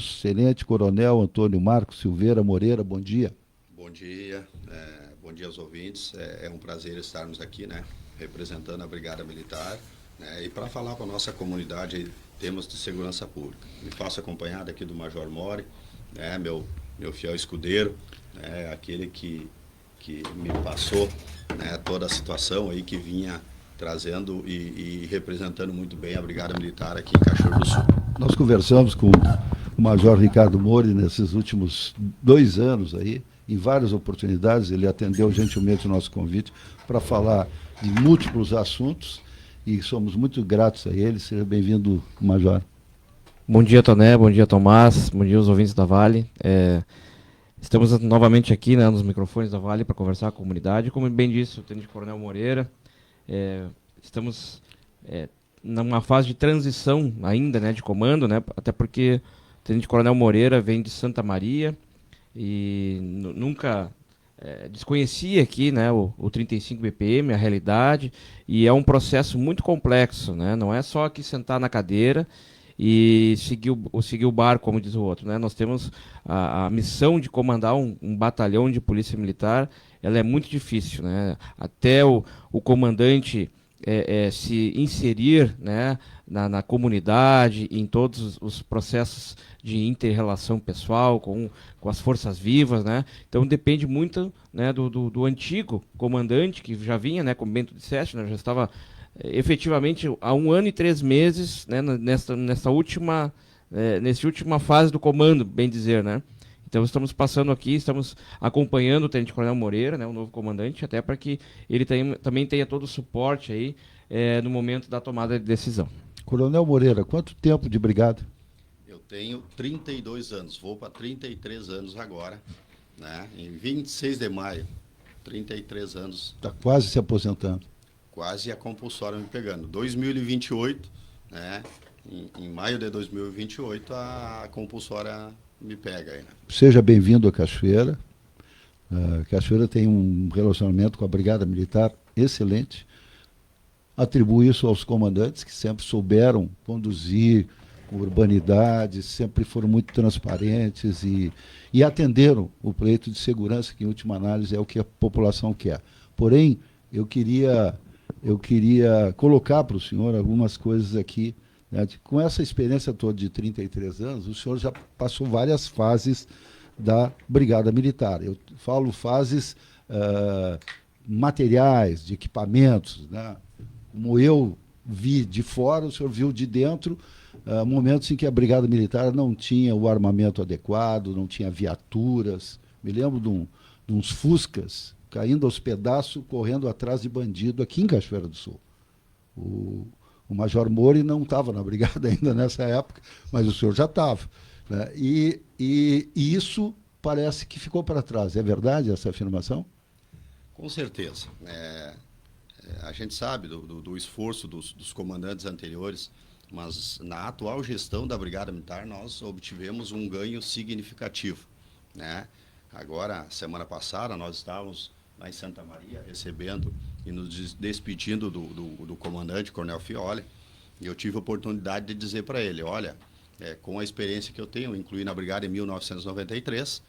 Excelente Coronel Antônio Marcos Silveira Moreira, bom dia. Bom dia aos ouvintes. É um prazer estarmos aqui, né, representando a Brigada Militar, né, e para falar para a nossa comunidade aí, temas de segurança pública. Me faço acompanhado aqui do Major Mori, né, meu fiel escudeiro, né, aquele que me passou, né, toda a situação aí que vinha trazendo e representando muito bem a Brigada Militar aqui em Cachoeiro do Sul. Nós conversamos com o Major Ricardo Mori nesses últimos 2 anos aí, em várias oportunidades, ele atendeu gentilmente o nosso convite para falar de múltiplos assuntos e somos muito gratos a ele. Seja bem-vindo, Major. Bom dia, Toné, bom dia, Tomás, bom dia aos ouvintes da Vale. Estamos novamente aqui, né, nos microfones da Vale para conversar com a comunidade. Como bem disse o Tenente Coronel Moreira, estamos numa fase de transição ainda, né, de comando, né, até porque o Tenente Coronel Moreira vem de Santa Maria e nunca desconhecia aqui, né, o 35 BPM, a realidade, e é um processo muito complexo, né, não é só aqui sentar na cadeira e seguir o barco, como diz o outro, né? Nós temos a missão de comandar um batalhão de polícia militar, ela é muito difícil, né? Até o comandante se inserir, né, na comunidade, em todos os processos de inter-relação pessoal com as forças vivas, né? Então depende muito, né, do antigo comandante, que já vinha, né, como Bento disseste, né, já estava efetivamente há 1 ano e 3 meses, né, nessa última fase do comando, bem dizer, né? Então estamos passando aqui, estamos acompanhando o Tenente Coronel Moreira, né, o novo comandante, até para que ele também tenha todo o suporte aí no momento da tomada de decisão. Coronel Moreira, quanto tempo de brigada? Eu tenho 32 anos, vou para 33 anos agora, né? Em 26 de maio, 33 anos. Está quase se aposentando. Quase a compulsória me pegando. 2028, né? Em maio de 2028, a compulsória me pega aí, né? Seja bem-vindo a Cachoeira. Cachoeira tem um relacionamento com a Brigada Militar excelente. Atribuo isso aos comandantes que sempre souberam conduzir com urbanidade, sempre foram muito transparentes e atenderam o pleito de segurança, que em última análise é o que a população quer. Porém, eu queria colocar para o senhor algumas coisas aqui, né? Com essa experiência toda de 33 anos, o senhor já passou várias fases da Brigada Militar. Eu falo fases materiais, de equipamentos, né? Como eu vi de fora, o senhor viu de dentro, momentos em que a Brigada Militar não tinha o armamento adequado, não tinha viaturas. Me lembro de uns Fuscas caindo aos pedaços, correndo atrás de bandido aqui em Cachoeira do Sul. O Major Mori não estava na brigada ainda nessa época, mas o senhor já estava, né? E isso parece que ficou para trás. É verdade essa afirmação? Com certeza. A gente sabe do esforço dos comandantes anteriores, mas na atual gestão da Brigada Militar nós obtivemos um ganho significativo, né? Agora, semana passada, nós estávamos lá em Santa Maria, recebendo e nos despedindo do comandante, Coronel Fioli, e eu tive a oportunidade de dizer para ele, olha, com a experiência que eu tenho, incluí na Brigada em 1993,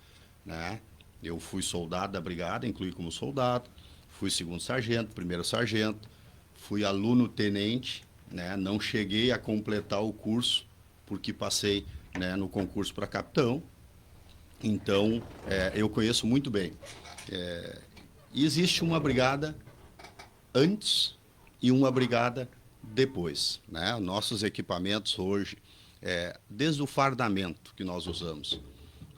né, eu fui soldado da Brigada, incluí como soldado, fui segundo sargento, primeiro sargento, fui aluno tenente, né, não cheguei a completar o curso, porque passei, né, no concurso para capitão, então eu conheço muito bem. E existe uma brigada antes e uma brigada depois, né? Nossos equipamentos hoje, desde o fardamento que nós usamos,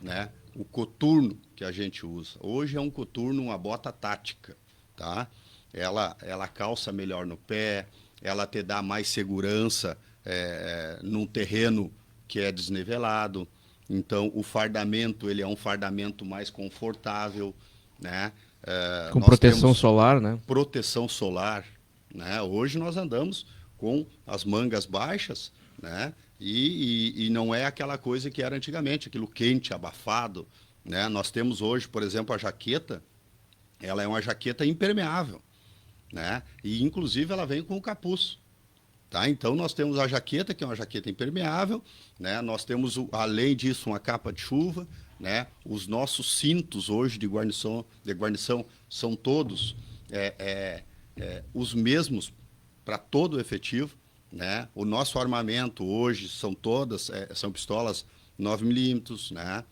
né? O coturno que a gente usa. Hoje é um coturno, uma bota tática, tá? Ela calça melhor no pé, ela te dá mais segurança num terreno que é desnivelado. Então, o fardamento, ele é um fardamento mais confortável, né? Com proteção solar, né? Proteção solar, né? Hoje nós andamos com as mangas baixas, né? E não é aquela coisa que era antigamente, aquilo quente, abafado, né? Nós temos hoje, por exemplo, a jaqueta, ela é uma jaqueta impermeável, né? E inclusive ela vem com o capuz. Tá? Então, nós temos a jaqueta, que é uma jaqueta impermeável, né? Nós temos, além disso, uma capa de chuva, né? Os nossos cintos hoje de guarnição são todos os mesmos para todo o efetivo, né? O nosso armamento hoje são pistolas 9mm, né?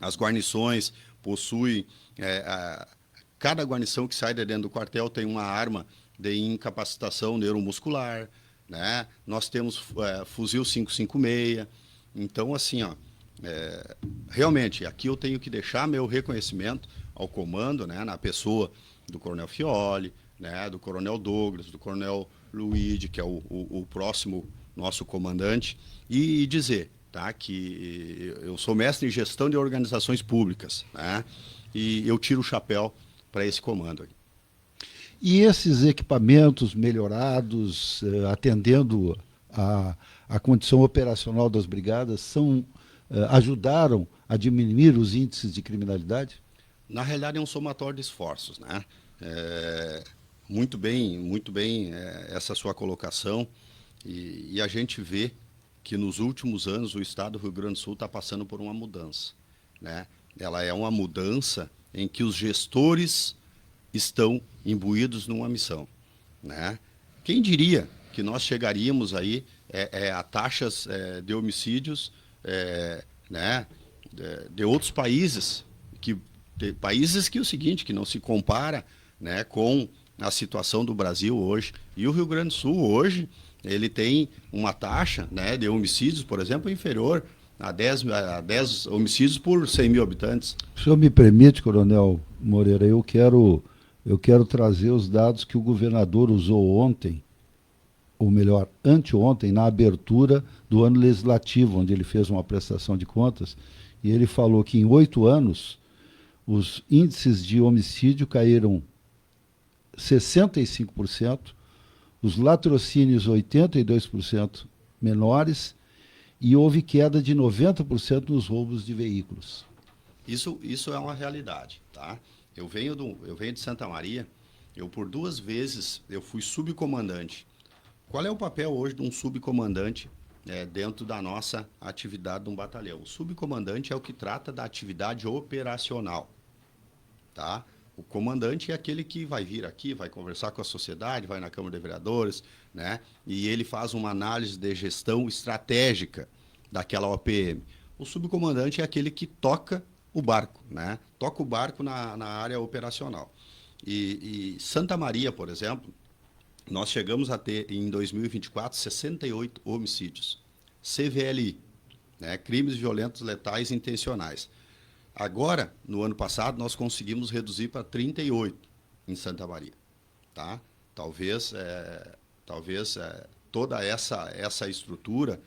As guarnições possuem, cada guarnição que sai de dentro do quartel tem uma arma de incapacitação neuromuscular, né? Nós temos fuzil 5.56. Então, assim, realmente, aqui eu tenho que deixar meu reconhecimento ao comando, né? Na pessoa do Coronel Fioli, né? Do Coronel Douglas, do Coronel Luigi, que é o próximo nosso comandante, e dizer, tá, que eu sou mestre em gestão de organizações públicas, né? E eu tiro o chapéu para esse comando aqui. E esses equipamentos melhorados, atendendo a condição operacional das brigadas, ajudaram a diminuir os índices de criminalidade? Na realidade, é um somatório de esforços, né? Muito bem essa sua colocação. E a gente vê que nos últimos anos o Estado do Rio Grande do Sul está passando por uma mudança, né? Ela é uma mudança em que os gestores estão imbuídos numa missão, né? Quem diria que nós chegaríamos aí a taxas de homicídios, né, de outros países que é o seguinte, que não se compara, né, com a situação do Brasil hoje. E o Rio Grande do Sul hoje ele tem uma taxa, né, de homicídios, por exemplo, inferior a 10 homicídios por 100 mil habitantes. O senhor me permite, Coronel Moreira, eu quero trazer os dados que o governador usou ontem, ou melhor, anteontem, na abertura do ano legislativo, onde ele fez uma prestação de contas, e ele falou que em 8 anos os índices de homicídio caíram 65%, os latrocínios 82% menores, e houve queda de 90% nos roubos de veículos. Isso é uma realidade, tá? Eu venho de Santa Maria, por 2 vezes eu fui subcomandante. Qual é o papel hoje de um subcomandante dentro da nossa atividade de um batalhão? O subcomandante é o que trata da atividade operacional, tá? O comandante é aquele que vai vir aqui, vai conversar com a sociedade, vai na Câmara de Vereadores, né? E ele faz uma análise de gestão estratégica daquela OPM. O subcomandante é aquele que toca o barco, né? Toca o barco na área operacional. E Santa Maria, por exemplo, nós chegamos a ter, em 2024, 68 homicídios. CVLI, né? Crimes violentos letais intencionais. Agora, no ano passado, nós conseguimos reduzir para 38 em Santa Maria, tá? Talvez toda essa estrutura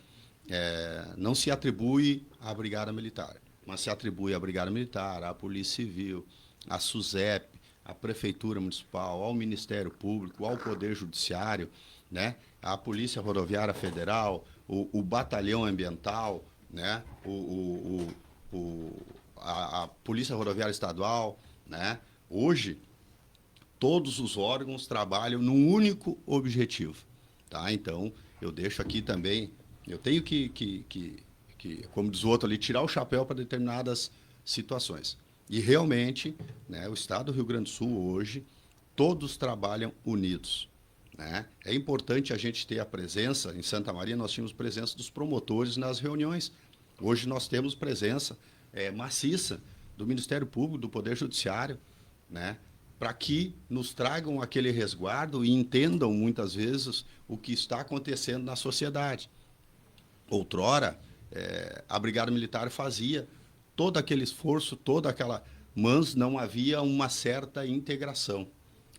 não se atribui à Brigada Militar, mas se atribui à Brigada Militar, à Polícia Civil, à SUSEP, à Prefeitura Municipal, ao Ministério Público, ao Poder Judiciário, né? À Polícia Rodoviária Federal, o Batalhão Ambiental, né? A Polícia Rodoviária Estadual, né? Hoje, todos os órgãos trabalham num único objetivo, tá? Então, eu deixo aqui também, eu tenho que como diz o outro ali, tirar o chapéu para determinadas situações. E realmente, né, o Estado do Rio Grande do Sul hoje, todos trabalham unidos, né? É importante a gente ter a presença, em Santa Maria nós tínhamos presença dos promotores nas reuniões. Hoje nós temos presença maciça do Ministério Público, do Poder Judiciário, né, para que nos tragam aquele resguardo e entendam muitas vezes o que está acontecendo na sociedade. Outrora, a Brigada Militar fazia todo aquele esforço, mas não havia uma certa integração.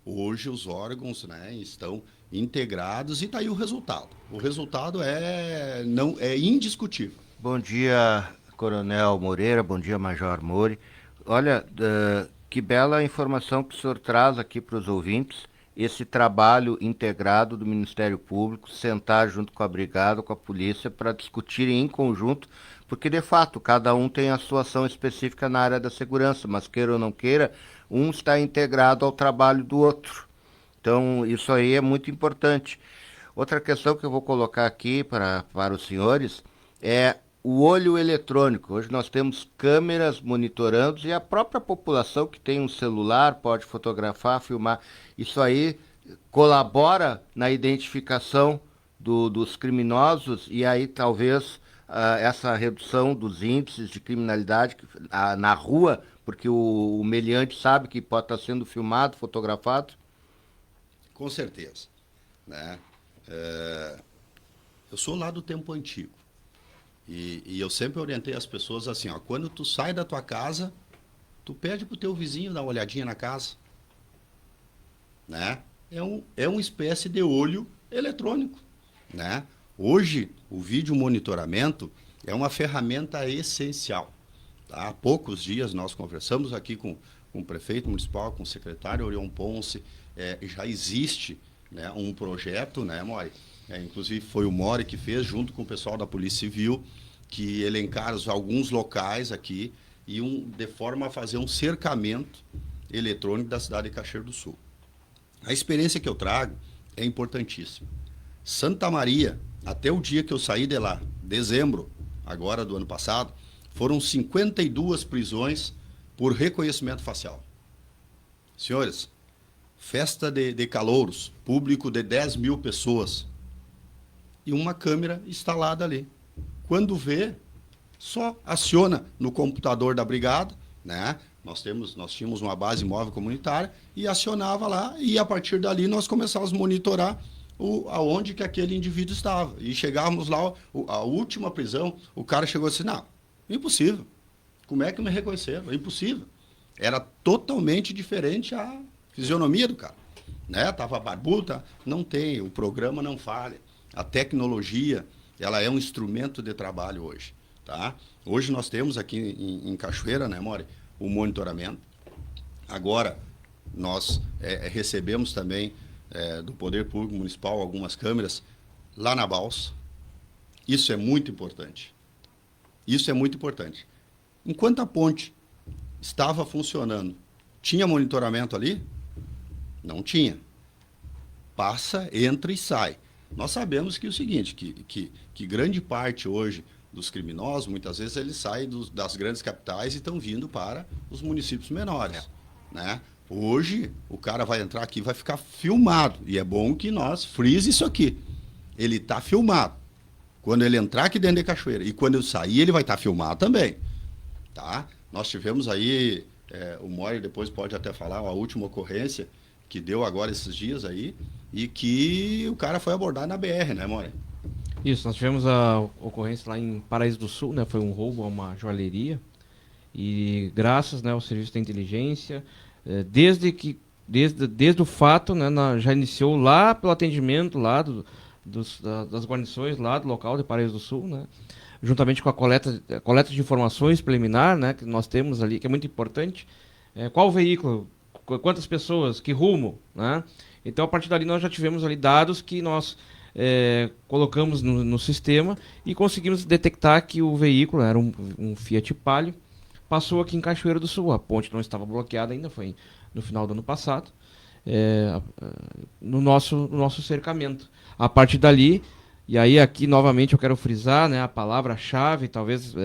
Hoje os órgãos, né, estão integrados e está aí o resultado. O resultado é indiscutível. Bom dia, Coronel Moreira, bom dia, Major Mori. Olha, que bela informação que o senhor traz aqui para os ouvintes, esse trabalho integrado do Ministério Público, sentar junto com a Brigada, com a Polícia, para discutirem em conjunto, porque, de fato, cada um tem a sua ação específica na área da segurança, mas queira ou não queira, um está integrado ao trabalho do outro. Então, isso aí é muito importante. Outra questão que eu vou colocar aqui para os senhores é o olho eletrônico. Hoje nós temos câmeras monitorando e a própria população que tem um celular pode fotografar, filmar. Isso aí colabora na identificação dos criminosos e aí talvez essa redução dos índices de criminalidade na rua, porque o meliante sabe que pode estar sendo filmado, fotografado. Com certeza, né? Eu sou lá do tempo antigo e eu sempre orientei as pessoas assim, ó, quando tu sai da tua casa, tu pede pro teu vizinho dar uma olhadinha na casa, né? É uma espécie de olho eletrônico, né? Hoje, o vídeo monitoramento é uma ferramenta essencial. Tá? Há poucos dias nós conversamos aqui com o prefeito municipal, com o secretário Orion Ponce, já existe, né, um projeto, né, Mori? Inclusive foi o Mori que fez, junto com o pessoal da Polícia Civil, que elencaram alguns locais aqui de forma a fazer um cercamento eletrônico da cidade de Cachoeiro do Sul. A experiência que eu trago é importantíssima. Santa Maria, até o dia que eu saí de lá, dezembro, agora do ano passado, foram 52 prisões por reconhecimento facial. Senhores, festa de calouros, público de 10 mil pessoas, e uma câmera instalada ali. Quando vê, só aciona no computador da brigada, né? Nós tínhamos uma base móvel comunitária e acionava lá, e a partir dali nós começávamos a monitorar aonde que aquele indivíduo estava. E chegávamos lá, a última prisão, o cara chegou assim, não, impossível. Como é que me reconheceram? Impossível. Era totalmente diferente a fisionomia do cara. Né? Tava barbuda, não tem, o programa não falha. A tecnologia, ela é um instrumento de trabalho hoje. Tá? Hoje nós temos aqui em Cachoeira, né, Mori, o monitoramento. Agora, nós recebemos também do Poder Público Municipal algumas câmeras lá na Balsa. Isso é muito importante. Isso é muito importante. Enquanto a ponte estava funcionando, tinha monitoramento ali? Não tinha. Passa, entra e sai. Nós sabemos que é o seguinte, que grande parte hoje dos criminosos, muitas vezes eles saem das grandes capitais e estão vindo para os municípios menores. Né? Hoje, o cara vai entrar aqui e vai ficar filmado. E é bom que nós frise isso aqui. Ele está filmado. Quando ele entrar aqui dentro de Cachoeira e quando eu sair, ele vai estar filmado também. Tá? Nós tivemos aí, o Mori depois pode até falar, a última ocorrência que deu agora esses dias aí, e que o cara foi abordado na BR, né, Mori? Isso, nós tivemos a ocorrência lá em Paraíso do Sul, né? Foi um roubo a uma joalheria. E graças, né, ao serviço da inteligência, desde o fato, né, já iniciou lá pelo atendimento lá das guarnições lá do local de Paraíso do Sul, né? Juntamente com a coleta de informações preliminar, né, que nós temos ali, que é muito importante. Qual veículo, quantas pessoas, que rumo, né? Então, a partir dali, nós já tivemos ali dados que nós colocamos no sistema e conseguimos detectar que o veículo era um Fiat Palio, passou aqui em Cachoeira do Sul. A ponte não estava bloqueada ainda, foi no final do ano passado, no nosso cercamento. A partir dali, e aí aqui novamente eu quero frisar, né, a palavra-chave, talvez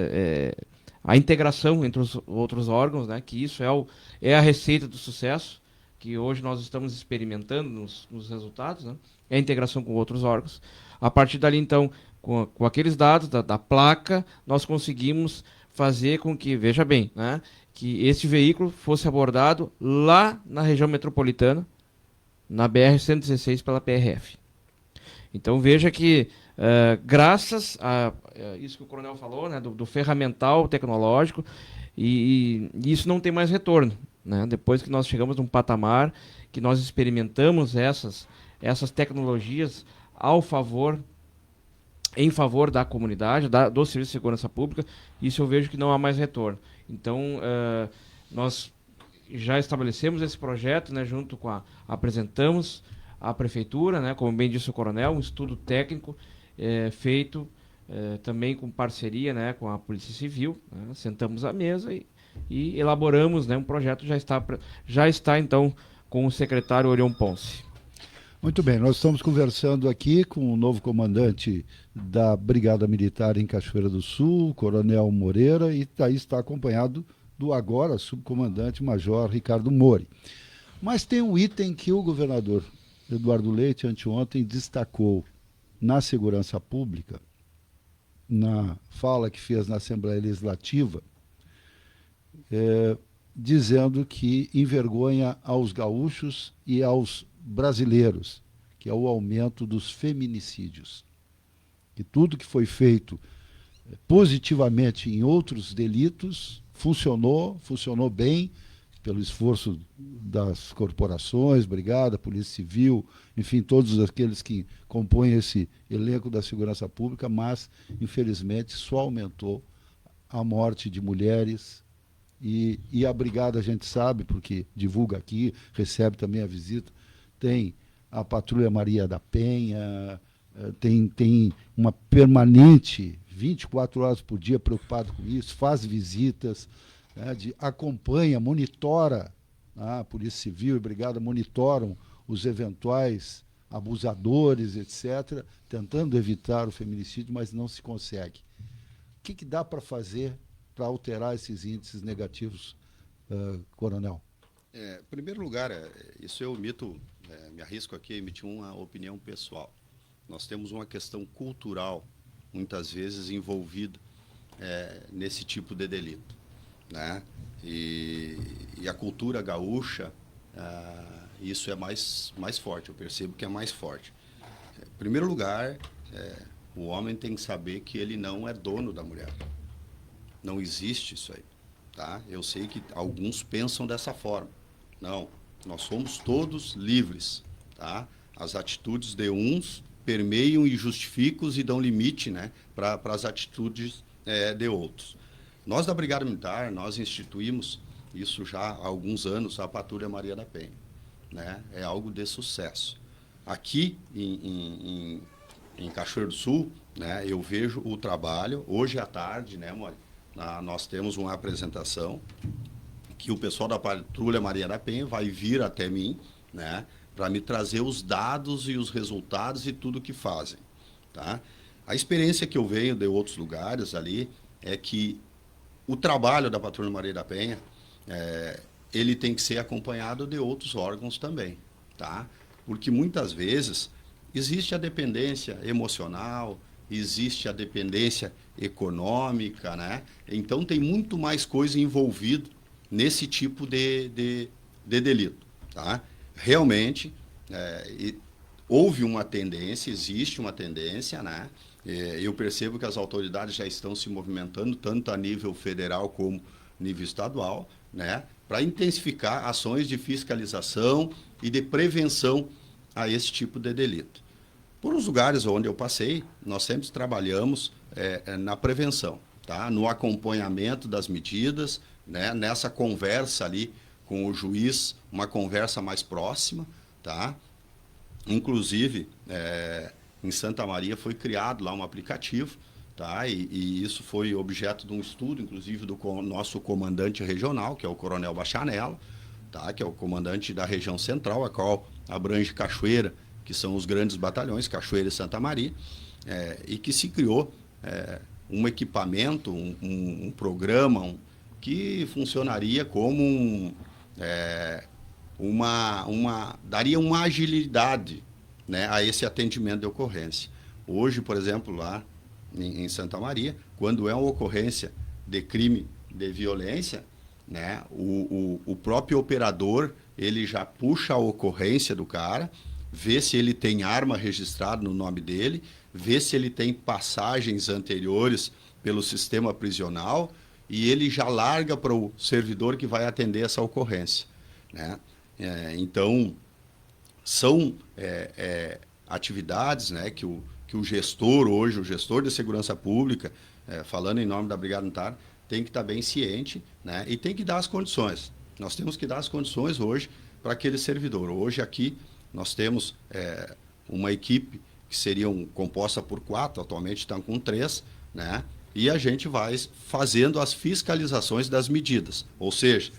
a integração entre os outros órgãos, né, que isso é a receita do sucesso, que hoje nós estamos experimentando nos resultados, né, é a integração com outros órgãos. A partir dali, então, com aqueles dados da placa, nós conseguimos fazer com que, veja bem, né, que esse veículo fosse abordado lá na região metropolitana, na BR-116 pela PRF. Então veja que, graças a isso que o coronel falou, né, do ferramental tecnológico, e isso não tem mais retorno. Né? Depois que nós chegamos num patamar que nós experimentamos essas tecnologias em favor da comunidade, do Serviço de Segurança Pública, isso eu vejo que não há mais retorno. Então, nós já estabelecemos esse projeto, né, apresentamos à Prefeitura, né, como bem disse o coronel, um estudo técnico feito também com parceria, né, com a Polícia Civil, né, sentamos à mesa e elaboramos, né, um projeto, já está então com o secretário Orion Ponce. Muito bem, nós estamos conversando aqui com o novo comandante da Brigada Militar em Cachoeira do Sul, Coronel Moreira, e aí está acompanhado do agora subcomandante Major Ricardo Mori. Mas tem um item que o governador Eduardo Leite, anteontem, destacou na segurança pública, na fala que fez na Assembleia Legislativa, dizendo que envergonha aos gaúchos e aos brasileiros, que é o aumento dos feminicídios. Que tudo que foi feito positivamente em outros delitos funcionou bem, pelo esforço das corporações, Brigada, Polícia Civil, enfim, todos aqueles que compõem esse elenco da segurança pública, mas, infelizmente, só aumentou a morte de mulheres. E a Brigada, a gente sabe, porque divulga aqui, recebe também a visita, tem a Patrulha Maria da Penha, tem uma permanente, 24 horas por dia, preocupado com isso, faz visitas, acompanha, monitora, a Polícia Civil e Brigada monitoram os eventuais abusadores, etc., tentando evitar o feminicídio, mas não se consegue. O que dá para fazer para alterar esses índices negativos, Coronel? Em primeiro lugar, isso eu omito, me arrisco aqui a emitir uma opinião pessoal. Nós temos uma questão cultural, muitas vezes, envolvida nesse tipo de delito, né? E a cultura gaúcha, isso é mais forte, eu percebo que é mais forte. Em primeiro lugar, o homem tem que saber que ele não é dono da mulher. Não existe isso aí, tá? Eu sei que alguns pensam dessa forma. Não, nós somos todos livres, tá? As atitudes de uns permeiam e justificam e dão limite, né, para as atitudes de outros. Nós da Brigada Militar, nós instituímos isso já há alguns anos, a Patrulha Maria da Penha, né? É algo de sucesso. Aqui em Cachoeiro do Sul, né, eu vejo o trabalho, hoje à tarde, né, Mori? Nós temos uma apresentação que o pessoal da Patrulha Maria da Penha vai vir até mim, né, para me trazer os dados e os resultados e tudo que fazem, tá? A experiência que eu venho de outros lugares ali é que o trabalho da Patrulha Maria da Penha, ele tem que ser acompanhado de outros órgãos também, tá? Porque muitas vezes existe a dependência emocional, existe a dependência econômica, né? Então tem muito mais coisa envolvida nesse tipo de delito, tá? Realmente, houve uma tendência, existe uma tendência, né? Eu percebo que as autoridades já estão se movimentando, tanto a nível federal como nível estadual, né? Para intensificar ações de fiscalização e de prevenção a esse tipo de delito. Por os lugares onde eu passei, nós sempre trabalhamos na prevenção, tá? No acompanhamento das medidas, né? Nessa conversa ali com o juiz, uma conversa mais próxima, tá? Inclusive, em Santa Maria foi criado lá um aplicativo, tá? E isso foi objeto de um estudo, inclusive, do nosso comandante regional, que é o Coronel Bachanella, tá? Que é o comandante da região central, a qual abrange Cachoeira, que são os grandes batalhões, Cachoeira e Santa Maria, e que se criou um equipamento, um programa que funcionaria como daria uma agilidade, né, a esse atendimento de ocorrência. Hoje, por exemplo, lá em Santa Maria, quando é uma ocorrência de crime de violência, né, o próprio operador, ele já puxa a ocorrência do cara, vê se ele tem arma registrada no nome dele, vê se ele tem passagens anteriores pelo sistema prisional e ele já larga para o servidor que vai atender essa ocorrência, né? Então, são atividades, né, que o gestor hoje, o gestor de segurança pública, falando em nome da Brigada Militar, tem que estar bem ciente, né, e tem que dar as condições. Nós temos que dar as condições hoje para aquele servidor. Hoje aqui nós temos uma equipe que seria composta por 4, atualmente estão com 3, né, e a gente vai fazendo as fiscalizações das medidas. Ou seja,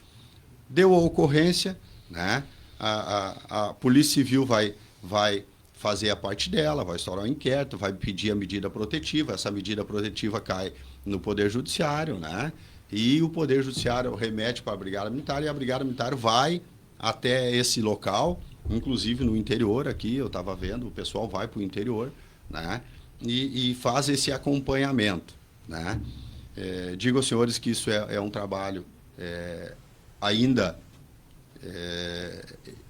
deu a ocorrência, né, a Polícia Civil vai vai fazer a parte dela, vai instaurar um inquérito, vai pedir a medida protetiva, essa medida protetiva cai no Poder Judiciário, né? E o Poder Judiciário remete para a Brigada Militar e a Brigada Militar vai até esse local, inclusive no interior aqui, eu estava vendo, o pessoal vai para o interior, né? E faz esse acompanhamento, né? Digo aos senhores que isso é um trabalho ainda...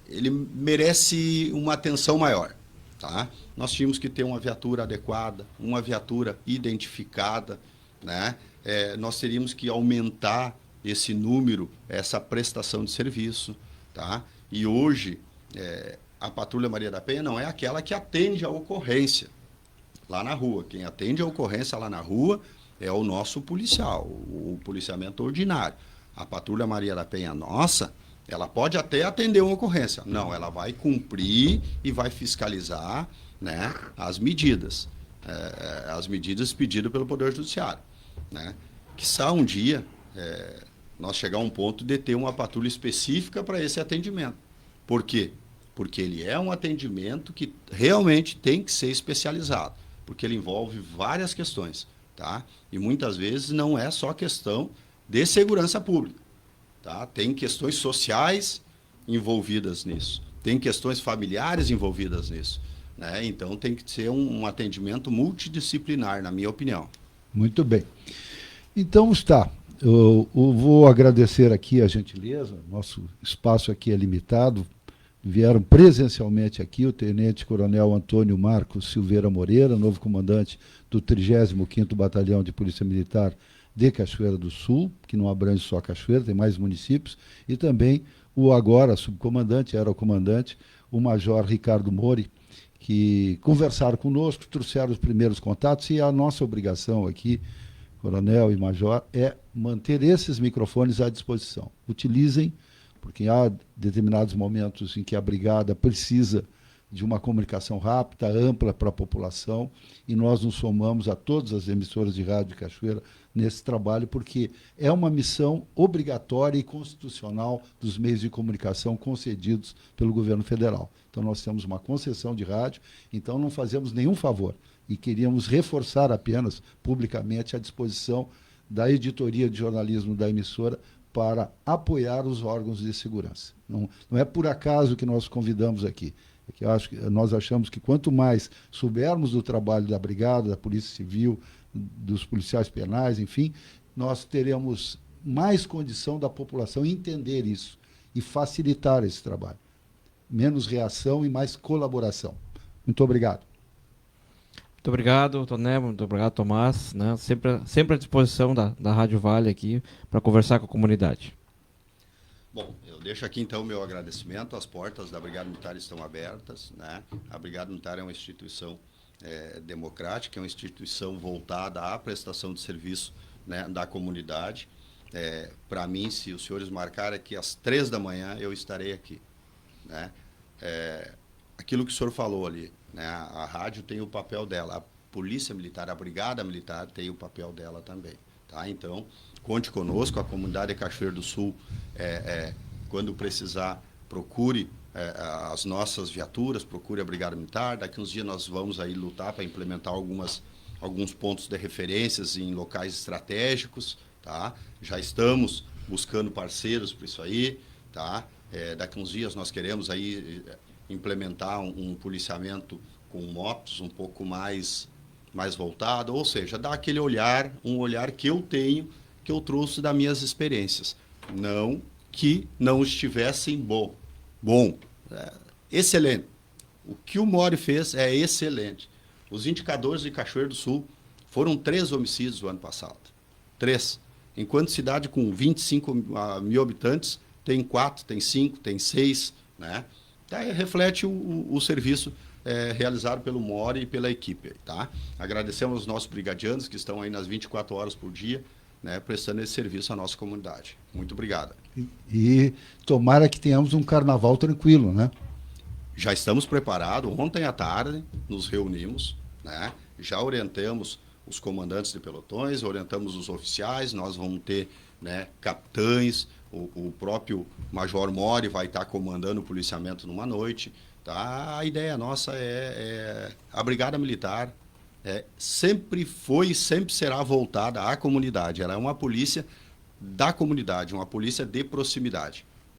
ele merece uma atenção maior. Tá? Nós tínhamos que ter uma viatura adequada, uma viatura identificada, né? Nós teríamos que aumentar esse número, essa prestação de serviço. Tá? E hoje, a Patrulha Maria da Penha não é aquela que atende a ocorrência lá na rua. Quem atende a ocorrência lá na rua é o nosso policial, o policiamento ordinário. A Patrulha Maria da Penha nossa, ela pode até atender uma ocorrência. Não, ela vai cumprir e vai fiscalizar, né, as medidas pedidas pelo Poder Judiciário. Né? Quiçá um dia nós chegar a um ponto de ter uma patrulha específica para esse atendimento. Por quê? Porque ele é um atendimento que realmente tem que ser especializado, porque ele envolve várias questões. Tá? E muitas vezes não é só questão de segurança pública. Tá? Tem questões sociais envolvidas nisso, tem questões familiares envolvidas nisso, né? Então tem que ser um atendimento multidisciplinar, na minha opinião. Muito bem. Então está, eu vou agradecer aqui a gentileza, nosso espaço aqui é limitado, vieram presencialmente aqui o Tenente Coronel Antônio Marcos Silveira Moreira, novo comandante do 35º Batalhão de Polícia Militar de Cachoeira do Sul, que não abrange só Cachoeira, tem mais municípios, e também o agora subcomandante, era o comandante, o Major Ricardo Mori, que conversaram conosco, trouxeram os primeiros contatos, e a nossa obrigação aqui, Coronel e Major, é manter esses microfones à disposição. Utilizem, porque há determinados momentos em que a brigada precisa de uma comunicação rápida, ampla para a população, e nós nos somamos a todas as emissoras de rádio de Cachoeira nesse trabalho, porque é uma missão obrigatória e constitucional dos meios de comunicação concedidos pelo governo federal. Então nós temos uma concessão de rádio, então não fazemos nenhum favor, e queríamos reforçar apenas publicamente a disposição da editoria de jornalismo da emissora para apoiar os órgãos de segurança. Não é por acaso que nós convidamos aqui. Nós achamos que quanto mais soubermos do trabalho da Brigada, da Polícia Civil, dos policiais penais, enfim, nós teremos mais condição da população entender isso e facilitar esse trabalho. Menos reação e mais colaboração. Muito obrigado. Muito obrigado, Toné, muito obrigado, Tomás. Né? Sempre à disposição da Rádio Vale aqui para conversar com a comunidade. Bom, eu deixo aqui então o meu agradecimento. As portas da Brigada Militar estão abertas. Né? A Brigada Militar é uma instituição democrática, é uma instituição voltada à prestação de serviço, né, da comunidade. Para mim, se os senhores marcarem aqui às 3 da manhã, eu estarei aqui. Né? Aquilo que o senhor falou ali, né? A rádio tem o papel dela, a Polícia Militar, a Brigada Militar tem o papel dela também. Tá? Então, conte conosco, a comunidade de Cachoeira do Sul, quando precisar, procure as nossas viaturas, procure a Brigada Militar. Daqui uns dias nós vamos aí lutar para implementar alguns pontos de referências em locais estratégicos. Tá? Já estamos buscando parceiros para isso aí. Tá? Daqui uns dias nós queremos aí implementar um policiamento com motos um pouco mais voltado, ou seja, dar aquele olhar, um olhar que eu tenho, que eu trouxe das minhas experiências. Não que não estivessem bom, excelente. O que o Mori fez é excelente. Os indicadores de Cachoeira do Sul foram 3 homicídios no ano passado. 3. Enquanto cidade com 25 mil habitantes tem 4, tem 5, tem 6, né? Reflete o serviço realizado pelo Mori e pela equipe. Tá? Agradecemos aos nossos brigadianos que estão aí nas 24 horas por dia, né, prestando esse serviço à nossa comunidade. Muito obrigado. E tomara que tenhamos um carnaval tranquilo, né? Já estamos preparados. Ontem à tarde nos reunimos, né? Já orientamos os comandantes de pelotões, orientamos os oficiais, nós vamos ter, né, capitães, o próprio Major Mori vai estar comandando o policiamento numa noite, Tá? A ideia nossa a Brigada Militar sempre foi e sempre será voltada à comunidade. Ela é uma polícia da comunidade, uma polícia de proximidade.